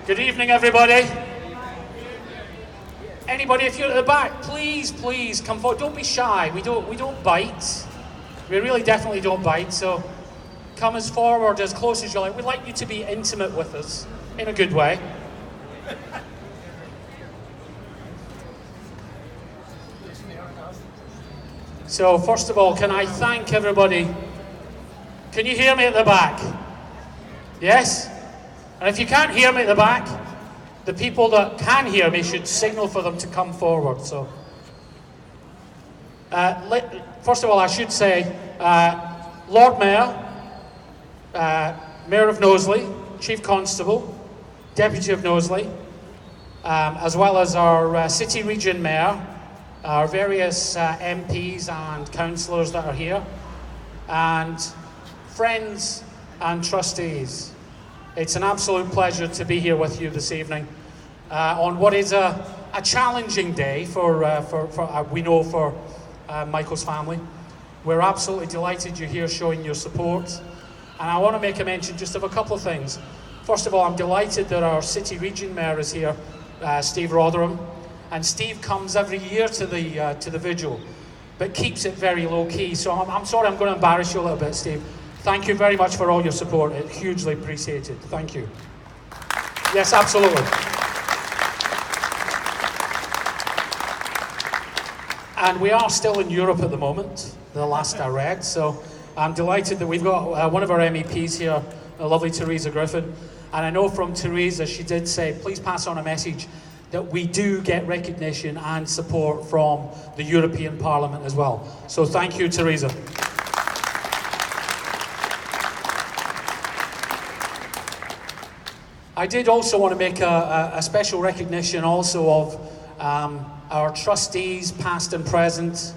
Good evening, everybody. Anybody, if you're at the back, please come forward. Don't be shy. We don't bite. We really definitely don't bite. So come as forward as close as you like. We'd like you to be intimate with us in a good way. So first of all, can I thank everybody? Can you hear me at the back? Yes? And if you can't hear me at the back, the people that can hear me should signal for them to come forward. So, first of all, I should say, Lord Mayor, Mayor of Knowsley, Chief Constable, Deputy of Knowsley, as well as our City Region Mayor, our various MPs and councillors that are here, and friends and trustees. It's an absolute pleasure to be here with you this evening on what is a challenging day for Michael's family. We're absolutely delighted you're here showing your support. And I want to make a mention just of a couple of things. First of all, I'm delighted that our City Region Mayor is here, Steve Rotherham. And Steve comes every year to the vigil, but keeps it very low key. So I'm sorry, I'm going to embarrass you a little bit, Steve. Thank you very much for all your support. It's hugely appreciated. Thank you. Yes, absolutely. And we are still in Europe at the moment, the last I read. So I'm delighted that we've got one of our MEPs here, the lovely Teresa Griffin. And I know from Teresa, she did say, please pass on a message that we do get recognition and support from the European Parliament as well. So thank you, Teresa. I did also want to make a special recognition also of our trustees, past and present,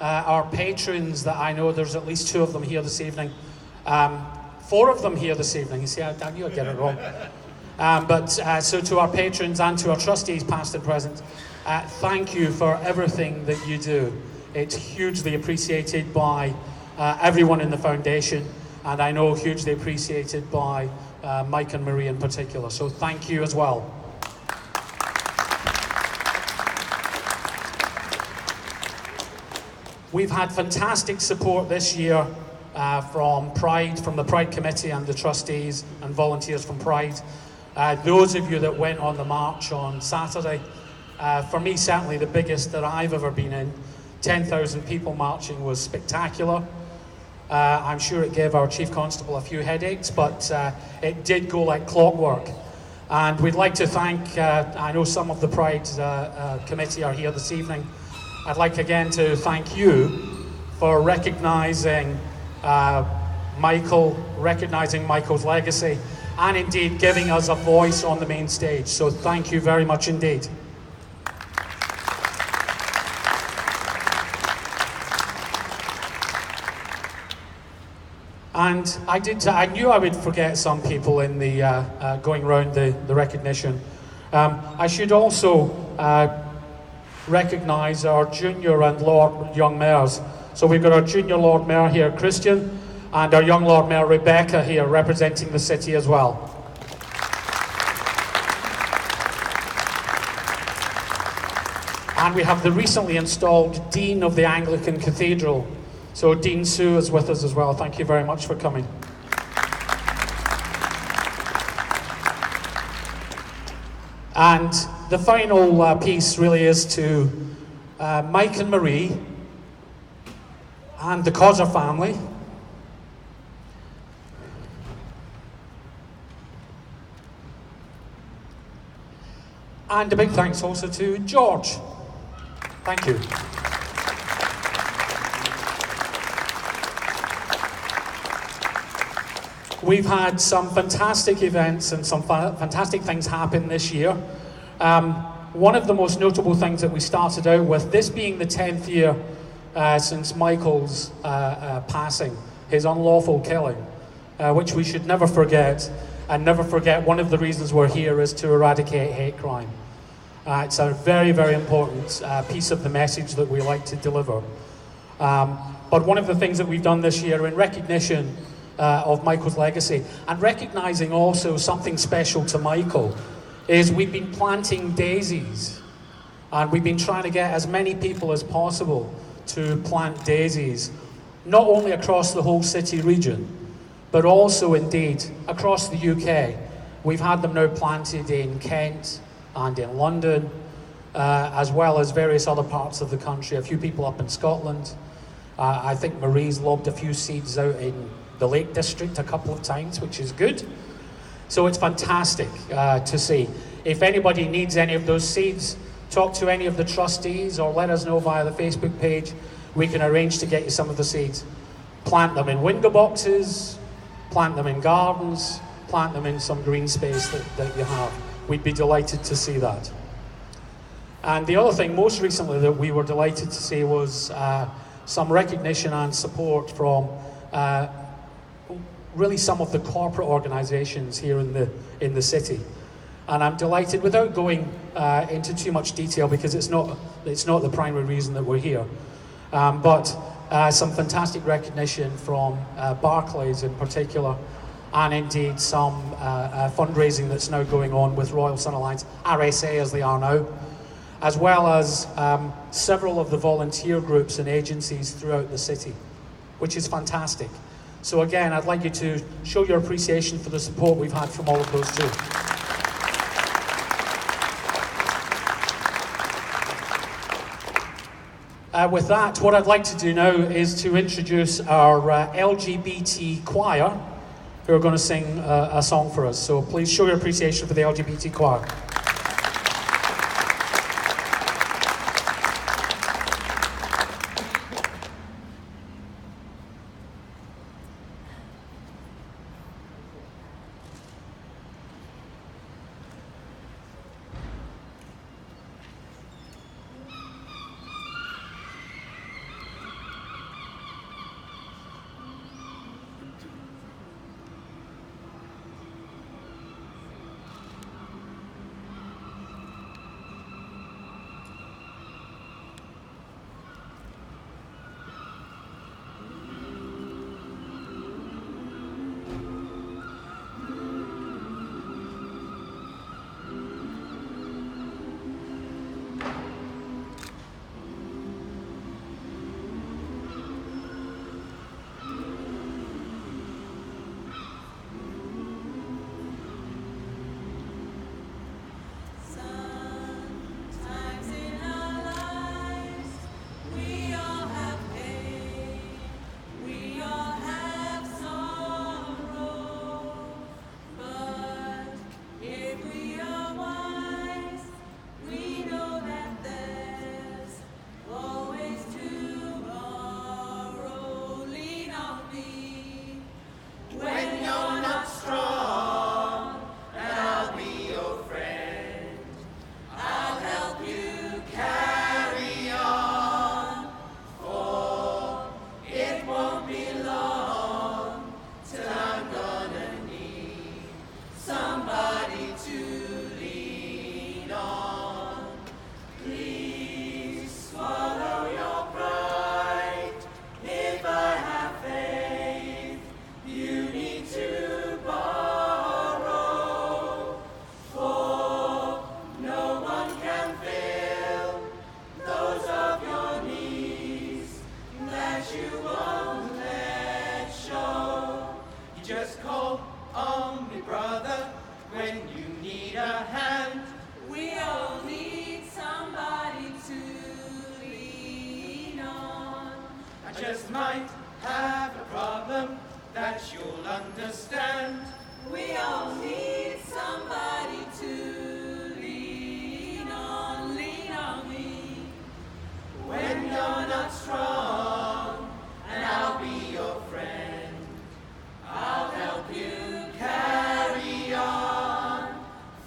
our patrons that I know there's at least 2 of them here this evening, 4 of them here this evening. You see, I knew I'd get it wrong. So to our patrons and to our trustees, past and present, thank you for everything that you do. It's hugely appreciated by everyone in the foundation, and I know hugely appreciated by Mike and Marie in particular. So thank you as well. We've had fantastic support this year from Pride, from the Pride Committee and the trustees and volunteers from Pride. Those of you that went on the march on Saturday, for me certainly the biggest that I've ever been in, 10,000 people marching was spectacular. I'm sure it gave our Chief Constable a few headaches, but it did go like clockwork. And we'd like to thank, I know some of the Pride Committee are here this evening. I'd like again to thank you for recognising Michael, recognising Michael's legacy, and indeed giving us a voice on the main stage. So thank you very much indeed. And I knew I would forget some people in the going around the recognition. I should also recognise our junior and Lord Young Mayors. So we've got our junior Lord Mayor here, Christian, and our young Lord Mayor, Rebecca, here representing the city as well. And we have the recently installed Dean of the Anglican Cathedral. So Dean Sue is with us as well. Thank you very much for coming. And the final piece really is to Mike and Marie and the Causer family. And a big thanks also to George. Thank you. We've had some fantastic events and some fantastic things happen this year. One of the most notable things that we started out with, this being the 10th year since Michael's passing, his unlawful killing, which we should never forget, and never forget one of the reasons we're here is to eradicate hate crime. It's a very, very important piece of the message that we like to deliver. But one of the things that we've done this year in recognition of Michael's legacy, and recognising also something special to Michael, is we've been planting daisies, and we've been trying to get as many people as possible to plant daisies, not only across the whole city region, but also indeed across the UK. We've had them now planted in Kent and in London, as well as various other parts of the country, a few people up in Scotland. I think Marie's lobbed a few seeds out in the Lake District a couple of times, which is good. So it's fantastic to see. If anybody needs any of those seeds, talk to any of the trustees or let us know via the Facebook page. We can arrange to get you some of the seeds. Plant them in window boxes, plant them in gardens, plant them in some green space that you have. We'd be delighted to see that. And the other thing most recently that we were delighted to see was some recognition and support from really some of the corporate organisations here in the city. And I'm delighted, without going into too much detail because it's not the primary reason that we're here, but some fantastic recognition from Barclays in particular, and indeed some fundraising that's now going on with Royal Sun Alliance, RSA as they are now, as well as several of the volunteer groups and agencies throughout the city, which is fantastic. So again, I'd like you to show your appreciation for the support we've had from all of those too. With that, what I'd like to do now is to introduce our LGBT choir, who are going to sing a song for us. So please show your appreciation for the LGBT choir. just might have a problem that you'll understand. We all need somebody to lean on me. When you're not strong, and I'll be your friend. I'll help you carry on,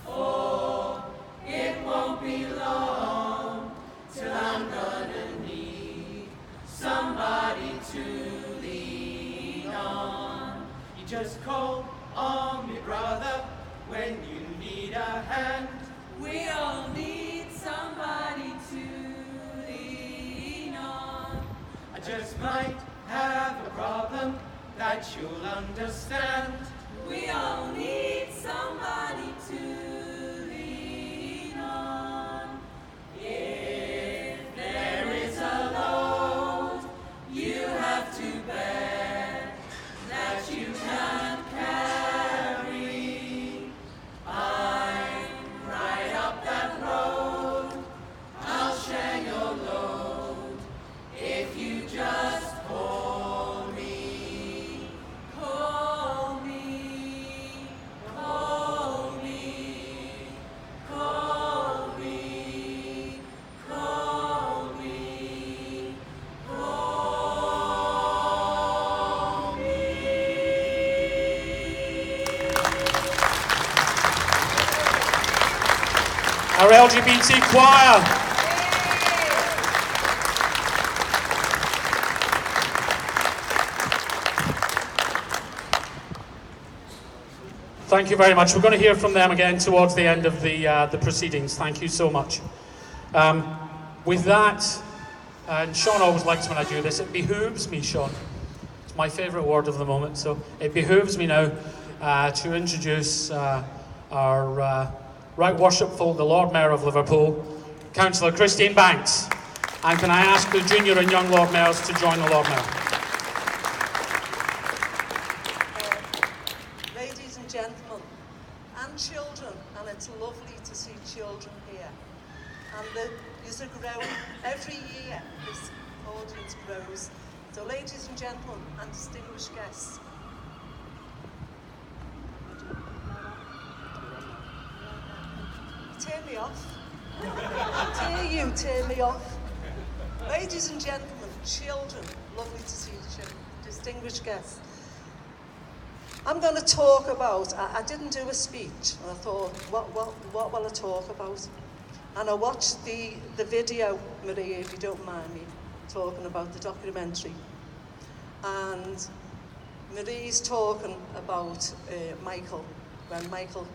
for it won't be long till I'm gonna need somebody to lean on. You just call on me, brother, when you need a hand. We all need somebody to lean on. I just might have a problem that you'll understand. We all need somebody to lean our LGBT choir. Thank you very much. We're going to hear from them again towards the end of the proceedings. Thank you so much. With that, and Sean always likes when I do this, it behooves me, Sean. It's my favourite word of the moment, so it behooves me now to introduce our Right Worshipful, the Lord Mayor of Liverpool, Councillor Christine Banks. And can I ask the junior and young Lord Mayors to join the Lord Mayor? Ladies and gentlemen, and children, and it's lovely to see children here. And these are growing every year, this audience grows. So ladies and gentlemen, and distinguished guests, tear me off. Tear me off. Ladies and gentlemen, children, lovely to see the children, distinguished guests. I'm going to talk about, I didn't do a speech, and I thought, what will I talk about? And I watched the video, Maria, if you don't mind me, talking about the documentary. And Marie's talking about Michael, when Michael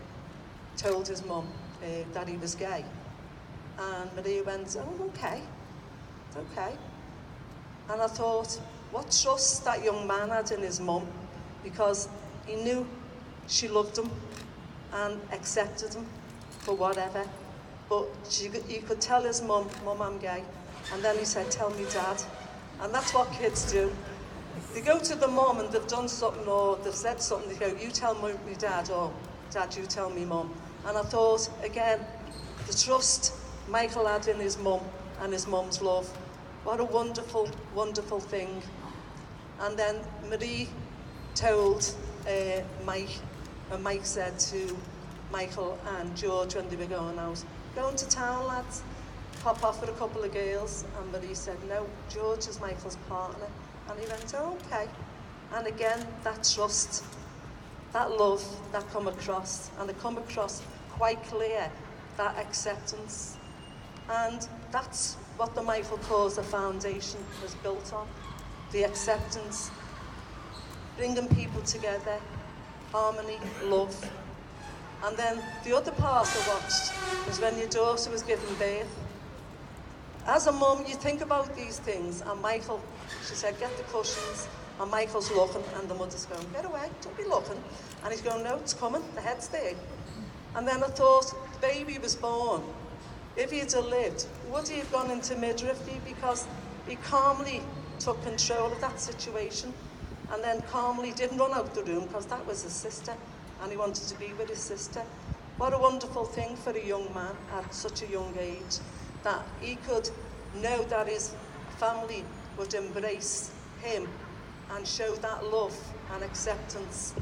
told his mum that he was gay. And Maria went, oh, okay, it's okay. And I thought, what trust that young man had in his mum, because he knew she loved him and accepted him for whatever. But he could tell his mum, Mum, I'm gay. And then he said, tell me, Dad. And that's what kids do. They go to the mum and they've done something or they've said something, they go, you tell me, Dad, or Dad, you tell me, Mum. And I thought, again, the trust Michael had in his mum and his mum's love. What a wonderful, wonderful thing. And then Marie told Mike, and Mike said to Michael and George when they were going out, going to town, lads, pop off with a couple of girls. And Marie said, no, George is Michael's partner. And he went, oh, okay. And again, that trust, that love, that come across, and it come across quite clear, that acceptance. And that's what the Michael Causer Foundation was built on, the acceptance, bringing people together, harmony, love. And then the other part I watched was when your daughter was giving birth. As a mum, you think about these things, and Michael, she said, get the cushions, and Michael's looking, and the mother's going, get away, don't be looking. And he's going, no, it's coming, the head's there. And then I thought, the baby was born. If he'd have lived, would he have gone into midwifery? Because he calmly took control of that situation, and then calmly didn't run out the room, because that was his sister, and he wanted to be with his sister. What a wonderful thing for a young man at such a young age, that he could know that his family would embrace him and show that love and acceptance.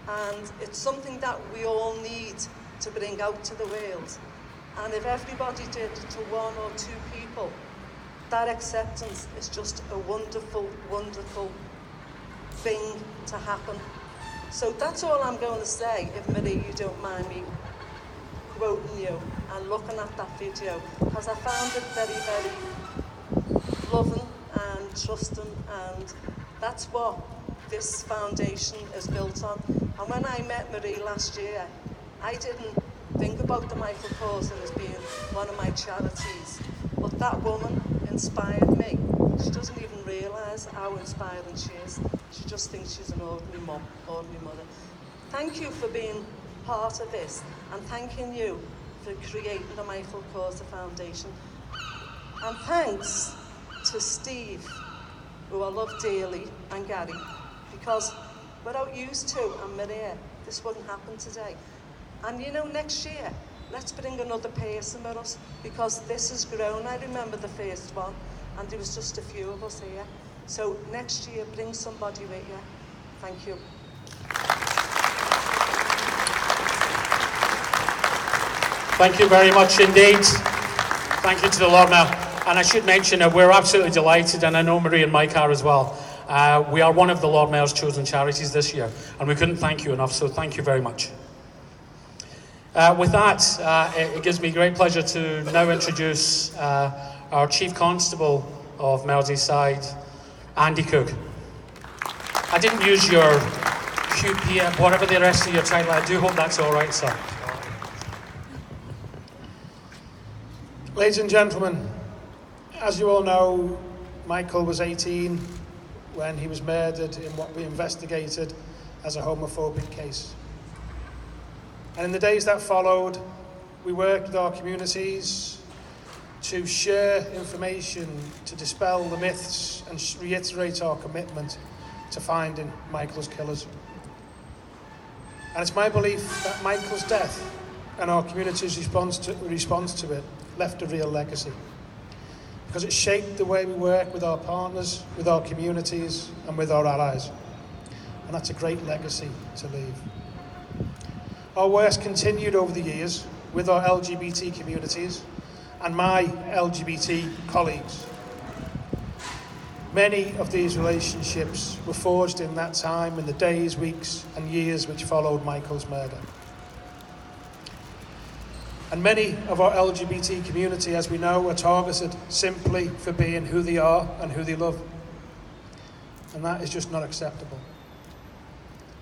And it's something that we all need to bring out to the world. And if everybody did to one or two people, that acceptance is just a wonderful, wonderful thing to happen. So that's all I'm going to say, if Marie, you don't mind me quoting you and looking at that video, because I found it very, very loving and trusting, and that's what this foundation is built on. And when I met Marie last year, I didn't think about the Michael Causer as being one of my charities, but that woman inspired me. She doesn't even realise how inspiring she is. She just thinks she's an ordinary mum, ordinary mother. Thank you for being part of this, and thanking you for creating the Michael Causer Foundation. And thanks to Steve, who I love dearly, and Gary, because without you two and Maria, this wouldn't happen today. And you know, next year, let's bring another person with us, because this has grown. I remember the first one, and there was just a few of us here. So next year, bring somebody with you. Thank you. Thank you very much indeed. Thank you to the Lord Mayor. And I should mention that we're absolutely delighted, and I know Marie and Mike are as well. We are one of the Lord Mayor's chosen charities this year, and we couldn't thank you enough, so thank you very much. With that, it gives me great pleasure to now introduce our Chief Constable of Merseyside, Andy Cook. I didn't use your QP, whatever the rest of your title. I do hope that's all right, sir. Ladies and gentlemen, as you all know, Micheal was 18 when he was murdered in what we investigated as a homophobic case. And in the days that followed, we worked with our communities to share information, to dispel the myths and reiterate our commitment to finding Micheal's killers. And it's my belief that Micheal's death and our community's response to it left a real legacy, because it shaped the way we work with our partners, with our communities, and with our allies. And that's a great legacy to leave. Our work's continued over the years with our LGBT communities and my LGBT colleagues. Many of these relationships were forged in that time, in the days, weeks, and years which followed Micheal's murder. And many of our LGBT community, as we know, are targeted simply for being who they are and who they love. And that is just not acceptable.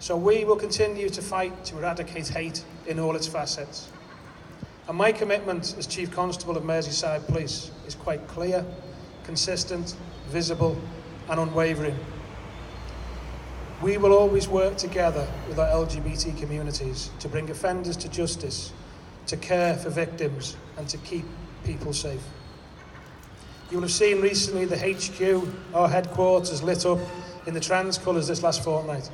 So we will continue to fight to eradicate hate in all its facets. And my commitment as Chief Constable of Merseyside Police is quite clear, consistent, visible, and unwavering. We will always work together with our LGBT communities to bring offenders to justice, to care for victims, and to keep people safe. You will have seen recently the HQ, our headquarters, lit up in the trans colours this last fortnight.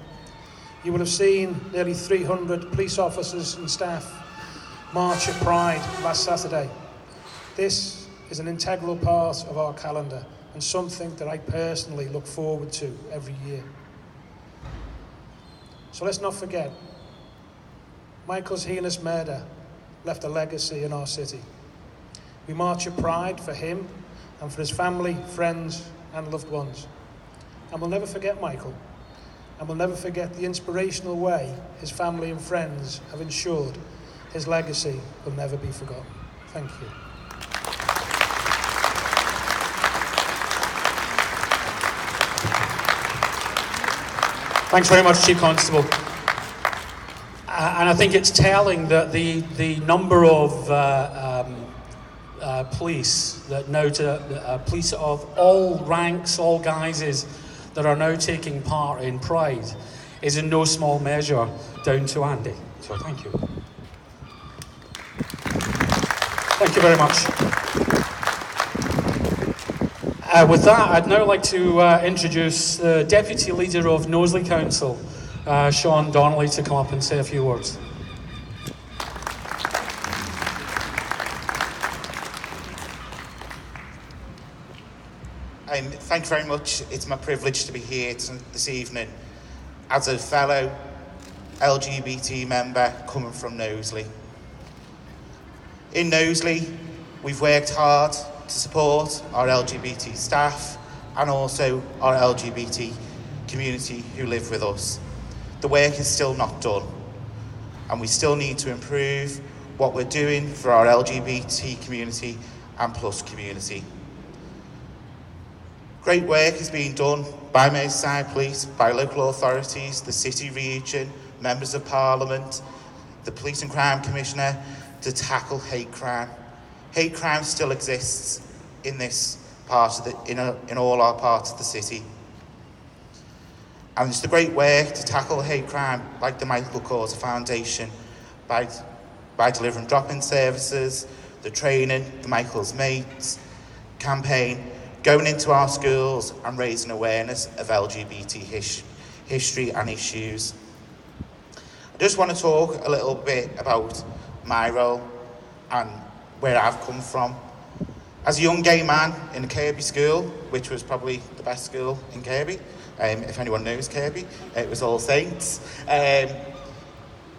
You will have seen nearly 300 police officers and staff march at Pride last Saturday. This is an integral part of our calendar and something that I personally look forward to every year. So let's not forget, Micheal's heinous murder left a legacy in our city. We march at Pride for him and for his family, friends, and loved ones. And we'll never forget Micheal. And we'll never forget the inspirational way his family and friends have ensured his legacy will never be forgotten. Thank you. Thanks very much, Chief Constable. And I think it's telling that the number of police that now police of all ranks, all guises, that are now taking part in Pride is in no small measure down to Andy. So thank you. Thank you very much. With that, I'd now like to introduce the Deputy Leader of Knowsley Council, Sean Donnelly, to come up and say a few words. Thank you very much. It's my privilege to be here this evening as a fellow LGBT member coming from Knowsley. In Knowsley, we've worked hard to support our LGBT staff and also our LGBT community who live with us. The work is still not done, and we still need to improve what we're doing for our LGBT community and plus community. Great work is being done by Merseyside Police, by local authorities, the City Region, Members of Parliament, the Police and Crime Commissioner to tackle hate crime. Hate crime still exists in this part of in all our parts of the city. And it's the great work to tackle hate crime, like the Micheal Causer Foundation, by delivering drop-in services, the training, the Michael's Mates campaign, going into our schools and raising awareness of LGBT history and issues. I just want to talk a little bit about my role and where I've come from. As a young gay man in a Kirby school, which was probably the best school in Kirby, if anyone knows Kirby, it was All Saints. It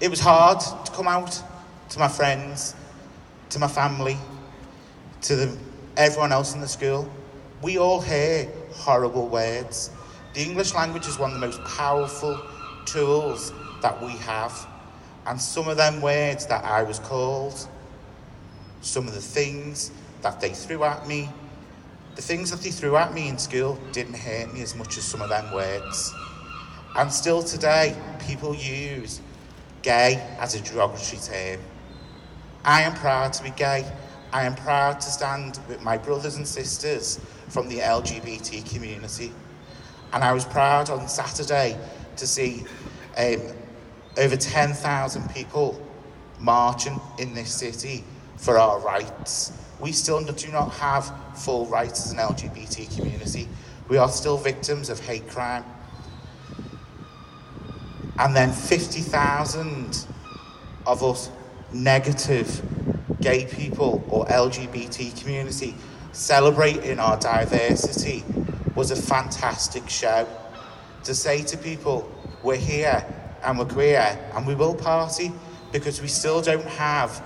was hard to come out to my friends, to my family, to everyone else in the school. We all hear horrible words. The English language is one of the most powerful tools that we have. And some of them words that I was called, some of the things that they threw at me, the things that they threw at me in school didn't hurt me as much as some of them words. And still today, people use gay as a derogatory term. I am proud to be gay. I am proud to stand with my brothers and sisters from the LGBT community. And I was proud on Saturday to see over 10,000 people marching in this city for our rights. We still do not have full rights as an LGBT community. We are still victims of hate crime. And then 50,000 of us negative gay people or LGBT community celebrating our diversity was a fantastic show. To say to people, we're here and we're queer and we will party, because we still don't have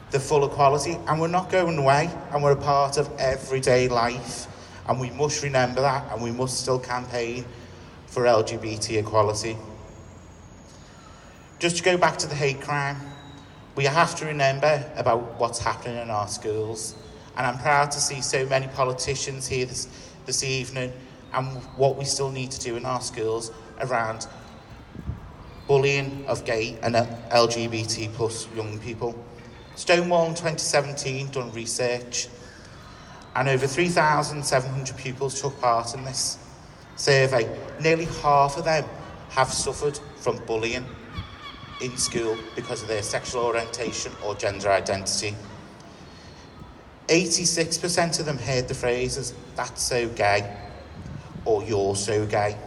the full equality, and we're not going away, and we're a part of everyday life, and we must remember that, and we must still campaign for LGBT equality. Just to go back to the hate crime, we have to remember about what's happening in our schools, and I'm proud to see so many politicians here this evening, and what we still need to do in our schools around bullying of gay and LGBT plus young people. Stonewall in 2017 done research, and over 3,700 pupils took part in this survey. Nearly half of them have suffered from bullying in school because of their sexual orientation or gender identity. 86% of them heard the phrases, "that's so gay," or "you're so gay."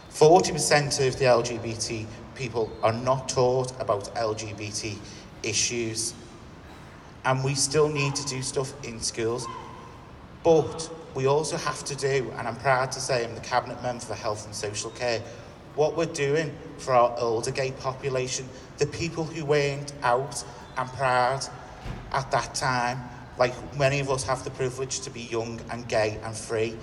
40% of the LGBT people are not taught about LGBT issues. And we still need to do stuff in schools. But we also have to do, and I'm proud to say I'm the Cabinet Member for Health and Social Care, what we're doing for our older gay population, the people who weren't out and proud at that time, like many of us have the privilege to be young and gay and free.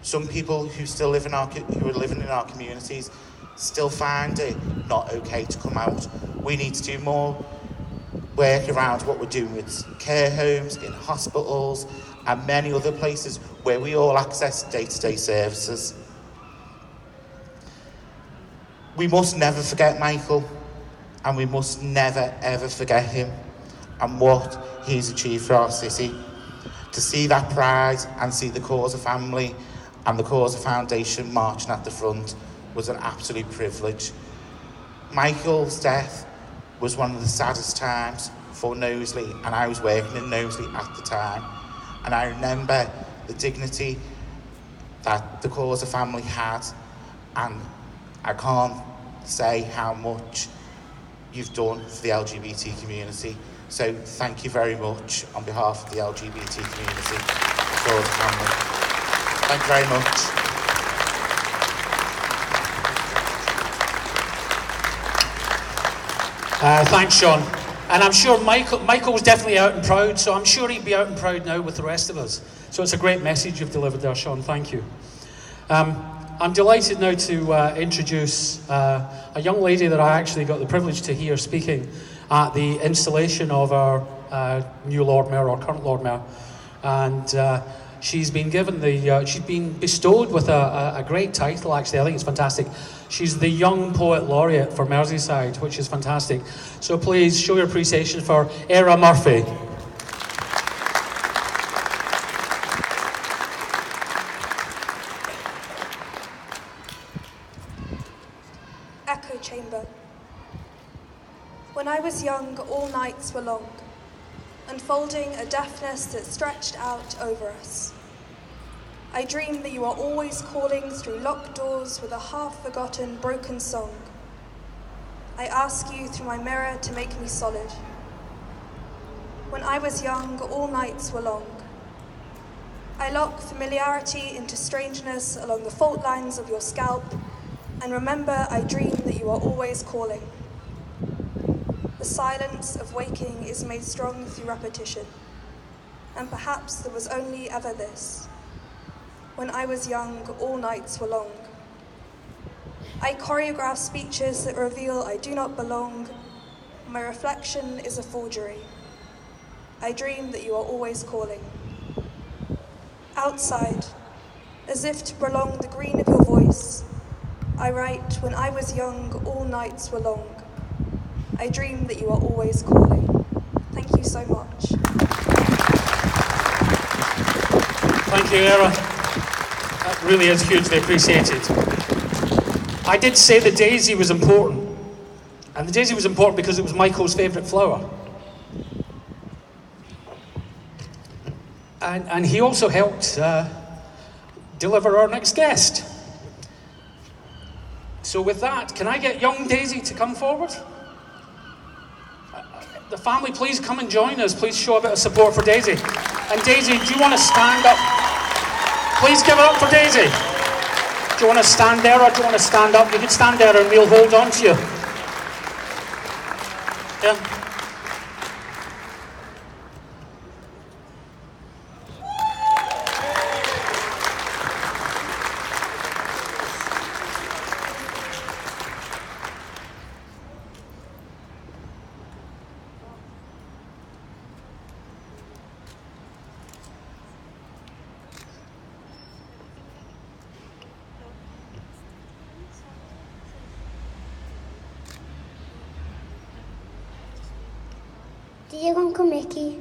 Some people who still live who are living in our communities still find it not okay to come out. We need to do more work around what we're doing with care homes, in hospitals, and many other places where we all access day-to-day services. We must never forget Micheal, and we must never ever forget him and what he's achieved for our city. To see that pride and see the Causa family and the Causa Foundation marching at the front was an absolute privilege. Micheal's death was one of the saddest times for Knowsley, and I was working in Knowsley at the time, and I remember the dignity that the Causa family had, and I can't say how much you've done for the LGBT community. So thank you very much on behalf of the LGBT community, the Causa family. Thank you very much. Thanks, Sean. And I'm sure Micheal was definitely out and proud, so I'm sure he'd be out and proud now with the rest of us. So it's a great message you've delivered there, Sean. Thank you. I'm delighted now to introduce a young lady that I actually got the privilege to hear speaking at the installation of our new Lord Mayor, or current Lord Mayor. And she's been given she's been bestowed with a great title, actually. I think it's fantastic. She's the Young Poet Laureate for Merseyside, which is fantastic. So please show your appreciation for Era Murphy. Echo chamber. When I was young, all nights were long, unfolding a deafness that stretched out over us. I dreamed that you are always calling through locked doors with a half-forgotten, broken song. I ask you through my mirror to make me solid. When I was young, all nights were long. I lock familiarity into strangeness along the fault lines of your scalp, and remember I dream that you are always calling. The silence of waking is made strong through repetition, and perhaps there was only ever this. When I was young, all nights were long. I choreograph speeches that reveal I do not belong, My reflection is a forgery. I dream that you are always calling. Outside, as if to prolong the green of your voice, I write, when I was young, all nights were long. I dream that you are always calling. Thank you so much. Thank you, Era. That really is hugely appreciated. I did say the daisy was important. And the daisy was important because it was Michael's favourite flower. And he also helped deliver our next guest. So with that, can I get young Daisy to come forward? The family, please come and join us. Please show a bit of support for Daisy. And Daisy, do you want to stand up? Please give it up for Daisy. Do you want to stand there or do you want to stand up? You can stand there and we'll hold on to you. Yeah. Dear Uncle Mickey,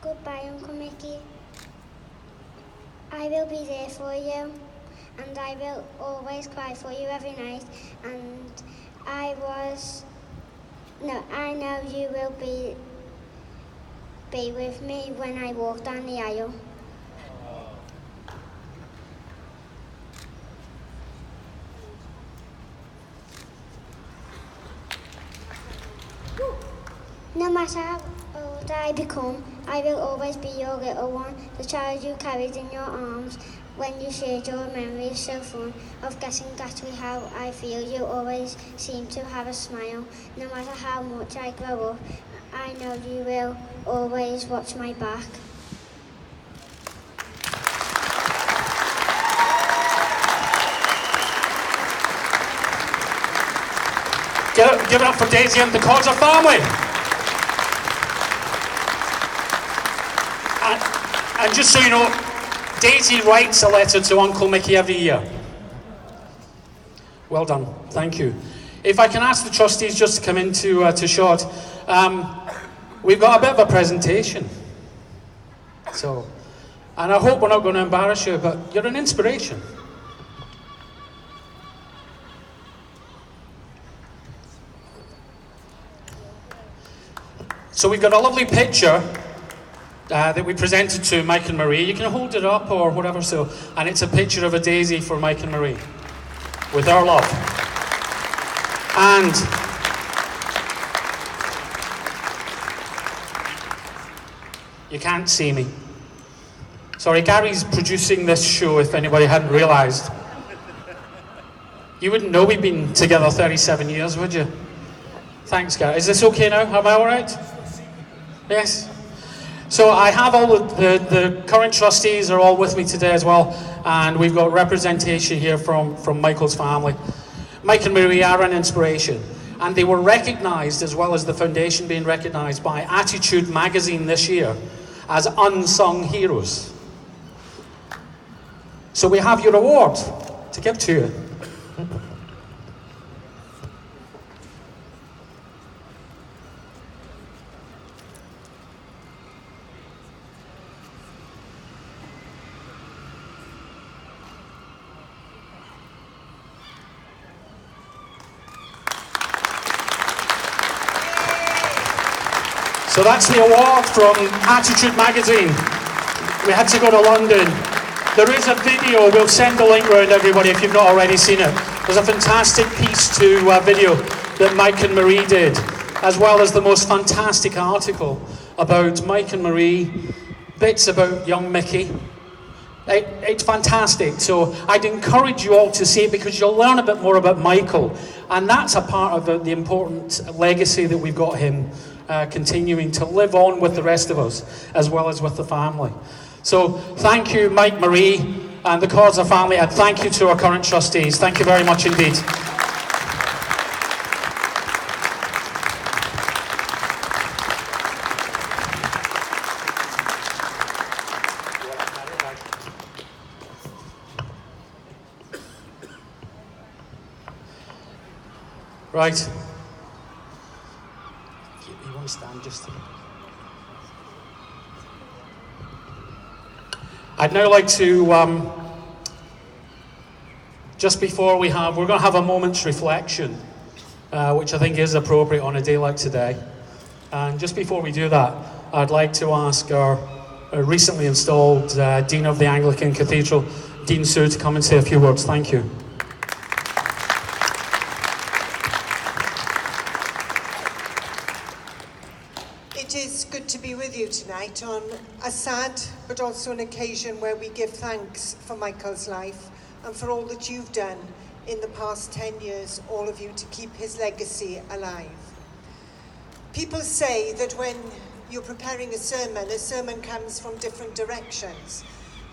goodbye Uncle Mickey. I will be there for you and I will always cry for you every night, and I know you will be with me when I walk down the aisle. No matter how old I become, I will always be your little one, the child you carried in your arms when you shared your memories so fun of getting exactly how I feel. You always seem to have a smile. No matter how much I grow up, I know you will always watch my back. Give it up for Daisy and the Codser family. And just so you know, Daisy writes a letter to Uncle Mickey every year. Well done, thank you. If I can ask the trustees just to come into to shot, we've got a bit of a presentation. So, and I hope we're not going to embarrass you, but you're an inspiration. So we've got a lovely picture that we presented to Mike and Marie. You can hold it up or whatever, and it's a picture of a daisy for Mike and Marie, with our love. And you can't see me. Sorry, Gary's producing this show, if anybody hadn't realised. You wouldn't know we've been together 37 years, would you? Thanks, Gary. Is this okay now? Am I all right? Yes. So I have all the current trustees are all with me today as well, and we've got representation here from Michael's family. Mike and Marie are an inspiration, and they were recognised, as well as the foundation being recognised, by Attitude magazine this year as unsung heroes. So we have your award to give to you. So that's the award from Attitude magazine. We had to go to London. There is a video, we'll send the link around everybody if you've not already seen it. There's a fantastic piece to video that Mike and Marie did, as well as the most fantastic article about Mike and Marie, bits about young Mickey. It's fantastic, so I'd encourage you all to see it because you'll learn a bit more about Michael, and that's a part of the important legacy that we've got him continuing to live on with the rest of us, as well as with the family. So thank you, Mike, Marie, and the Codser family, and thank you to our current trustees. Thank you very much indeed. Right. You want to stand just to... I'd now like to, just before we're going to have a moment's reflection, which I think is appropriate on a day like today. And just before we do that, I'd like to ask our recently installed Dean of the Anglican Cathedral, Dean Sue, to come and say a few words. Thank you. It is good to be with you tonight on a sad but also an occasion where we give thanks for Michael's life and for all that you've done in the past 10 years, all of you, to keep his legacy alive. People say that when you're preparing a sermon comes from different directions.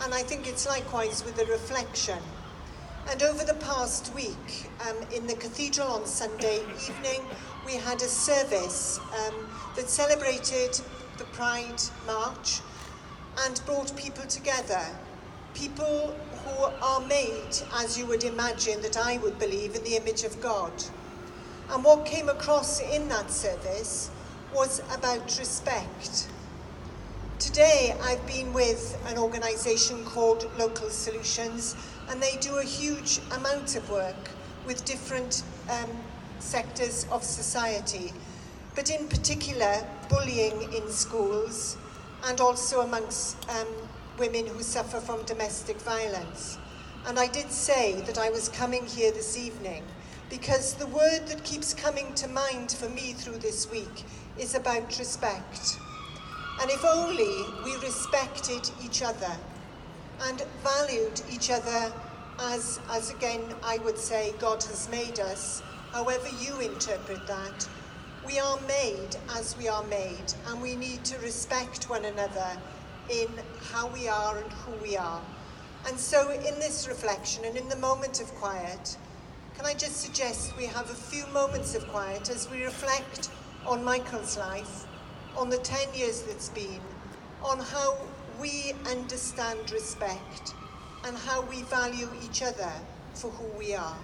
And I think it's likewise with the reflection. And over the past week, in the cathedral on Sunday evening, we had a service that celebrated the Pride March and brought people together. People who are made, as you would imagine, that I would believe, in the image of God. And what came across in that service was about respect. Today, I've been with an organisation called Local Solutions, and they do a huge amount of work with different sectors of society, but in particular, bullying in schools, and also amongst women who suffer from domestic violence. And I did say that I was coming here this evening because the word that keeps coming to mind for me through this week is about respect. And if only we respected each other and valued each other as again, I would say, God has made us, however you interpret that, we are made as we are made, and we need to respect one another in how we are and who we are. And so in this reflection and in the moment of quiet, can I just suggest we have a few moments of quiet as we reflect on Michael's life, on the 10 years that's been, on how we understand respect and how we value each other for who we are.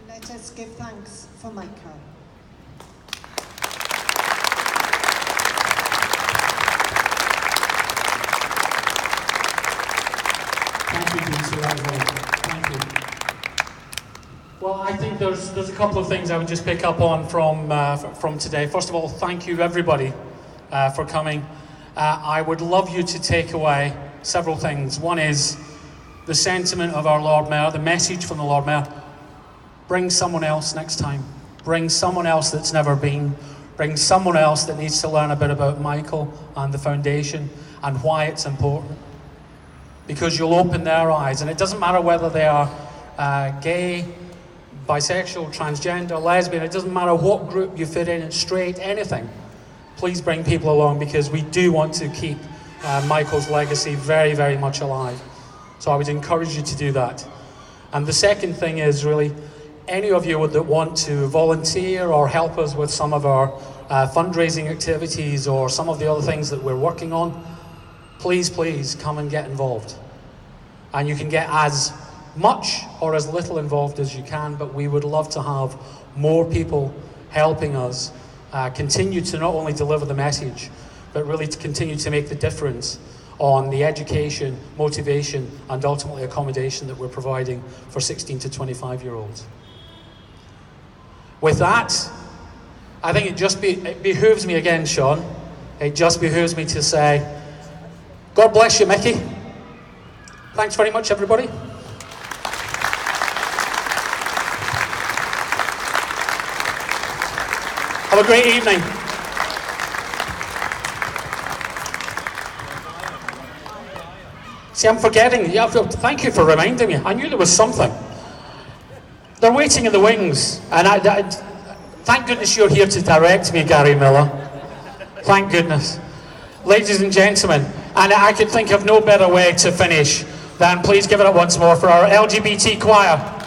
Let us give thanks for Michael. Thank you, Dean Sue. Thank you. Well, I think there's a couple of things I would just pick up on from today. First of all, thank you everybody for coming. I would love you to take away several things. One is the sentiment of our Lord Mayor, the message from the Lord Mayor. Bring someone else next time. Bring someone else that's never been. Bring someone else that needs to learn a bit about Michael and the foundation and why it's important. Because you'll open their eyes. And it doesn't matter whether they are gay, bisexual, transgender, lesbian. It doesn't matter what group you fit in, straight, anything. Please bring people along, because we do want to keep Michael's legacy very, very much alive. So I would encourage you to do that. And the second thing is really, any of you that want to volunteer or help us with some of our fundraising activities or some of the other things that we're working on, please come and get involved. And you can get as much or as little involved as you can, but we would love to have more people helping us continue to not only deliver the message, but really to continue to make the difference on the education, motivation, and ultimately accommodation that we're providing for 16 to 25-year-olds. With that, I think it behooves me again, Sean, it just behooves me to say, God bless you, Mickey. Thanks very much, everybody. Have a great evening. See, I'm forgetting. Yeah, thank you for reminding me. I knew there was something. They're waiting in the wings, and thank goodness you're here to direct me, Gary Miller. Thank goodness. Ladies and gentlemen, And I could think of no better way to finish than, please give it up once more for our LGBT choir.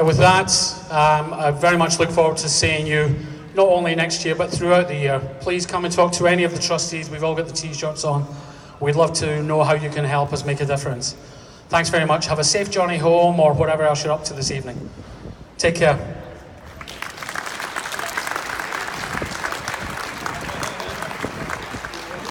And with that, I very much look forward to seeing you not only next year but throughout the year. Please come and talk to any of the trustees. We've all got the t-shirts on. We'd love to know how you can help us make a difference. Thanks very much. Have a safe journey home or whatever else you're up to this evening. Take care.